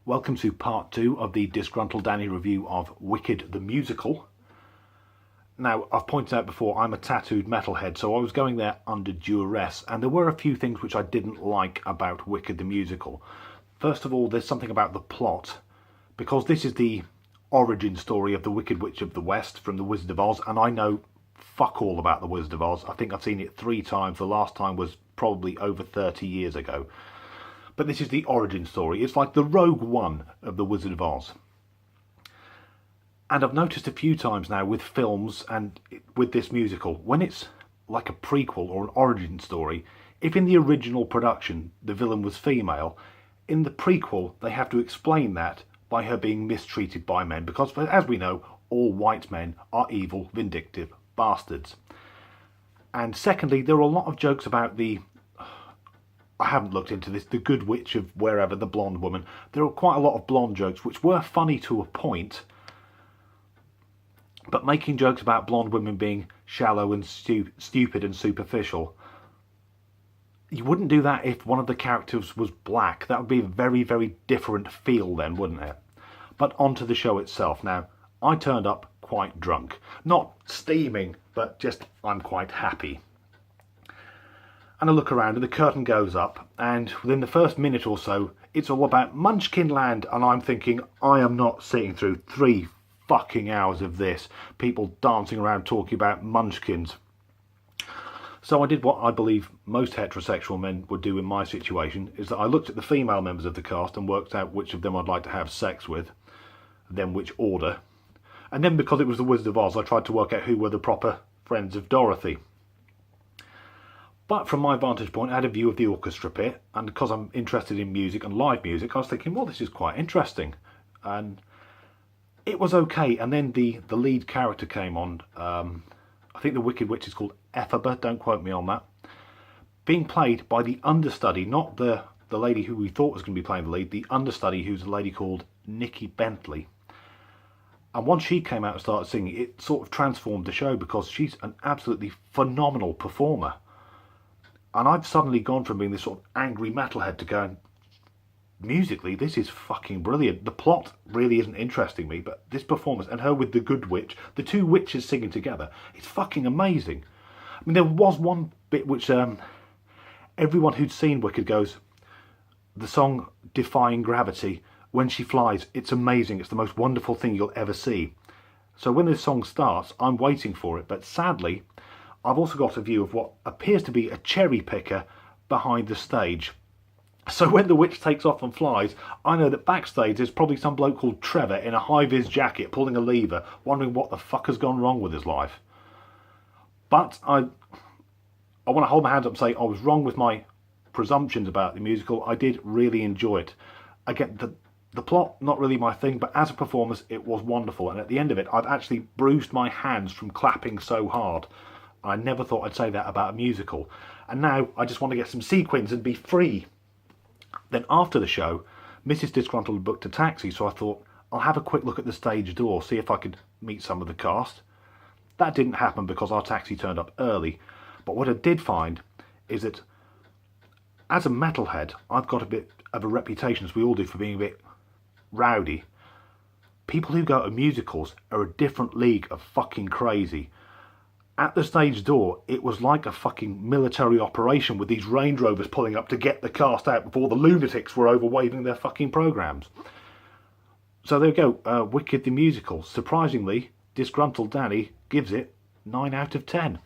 Welcome to part 2 of the Disgruntled Danny review of Wicked the Musical. Now, I've pointed out before, I'm a tattooed metalhead, so I was going there under duress, and there were a few things which I didn't like about Wicked the Musical. First of all, there's something about the plot, because this is the origin story of the Wicked Witch of the West from The Wizard of Oz, and I know fuck all about The Wizard of Oz. I think I've seen it 3 times. The last time was probably over 30 years ago. But this is the origin story. It's like the Rogue One of The Wizard of Oz. And I've noticed a few times now with films and with this musical, when it's like a prequel or an origin story, if in the original production the villain was female, in the prequel they have to explain that by her being mistreated by men, because as we know, all white men are evil, vindictive bastards. And secondly, there are a lot of jokes about I haven't looked into this, the good witch of wherever, the blonde woman. There are quite a lot of blonde jokes which were funny to a point, but making jokes about blonde women being shallow and stupid and superficial, you wouldn't do that if one of the characters was black. That would be a very, very different feel then, wouldn't it? But onto the show itself. Now, I turned up quite drunk. Not steaming, but just I'm quite happy. And I look around and the curtain goes up, and within the first minute or so it's all about Munchkin Land, and I'm thinking, I am not sitting through 3 fucking hours of this, people dancing around talking about munchkins. So I did what I believe most heterosexual men would do in my situation, is that I looked at the female members of the cast and worked out which of them I'd like to have sex with, then which order, and then because it was the Wizard of Oz I tried to work out who were the proper friends of Dorothy. But from my vantage point, I had a view of the orchestra pit, and because I'm interested in music and live music, I was thinking, well, this is quite interesting. And it was okay. And then the lead character came on. I think the Wicked Witch is called Ephaba, don't quote me on that. Being played by the understudy, not the lady who we thought was going to be playing the lead, the understudy, who's a lady called Nikki Bentley. And once she came out and started singing, it sort of transformed the show, because she's an absolutely phenomenal performer. And I've suddenly gone from being this sort of angry metalhead to going, musically, this is fucking brilliant. The plot really isn't interesting me, but this performance, and her with the good witch, the 2 witches singing together, it's fucking amazing. I mean, there was one bit which everyone who'd seen Wicked goes, the song Defying Gravity, when she flies, it's amazing. It's the most wonderful thing you'll ever see. So when this song starts, I'm waiting for it, but sadly, I've also got a view of what appears to be a cherry picker behind the stage. So when the witch takes off and flies, I know that backstage there's probably some bloke called Trevor in a high-vis jacket pulling a lever, wondering what the fuck has gone wrong with his life. But I want to hold my hands up and say I was wrong with my presumptions about the musical. I did really enjoy it. Again, the plot, not really my thing, but as a performance, it was wonderful. And at the end of it, I've actually bruised my hands from clapping so hard. I never thought I'd say that about a musical. And now I just want to get some sequins and be free. Then after the show, Mrs. Disgruntled booked a taxi, so I thought I'll have a quick look at the stage door, see if I could meet some of the cast. That didn't happen because our taxi turned up early. But what I did find is that as a metalhead, I've got a bit of a reputation, as we all do, for being a bit rowdy. People who go to musicals are a different league of fucking crazy. At the stage door, it was like a fucking military operation with these Range Rovers pulling up to get the cast out before the lunatics were over waving their fucking programmes. So there we go, Wicked the Musical. Surprisingly, Disgruntled Danny gives it 9 out of 10.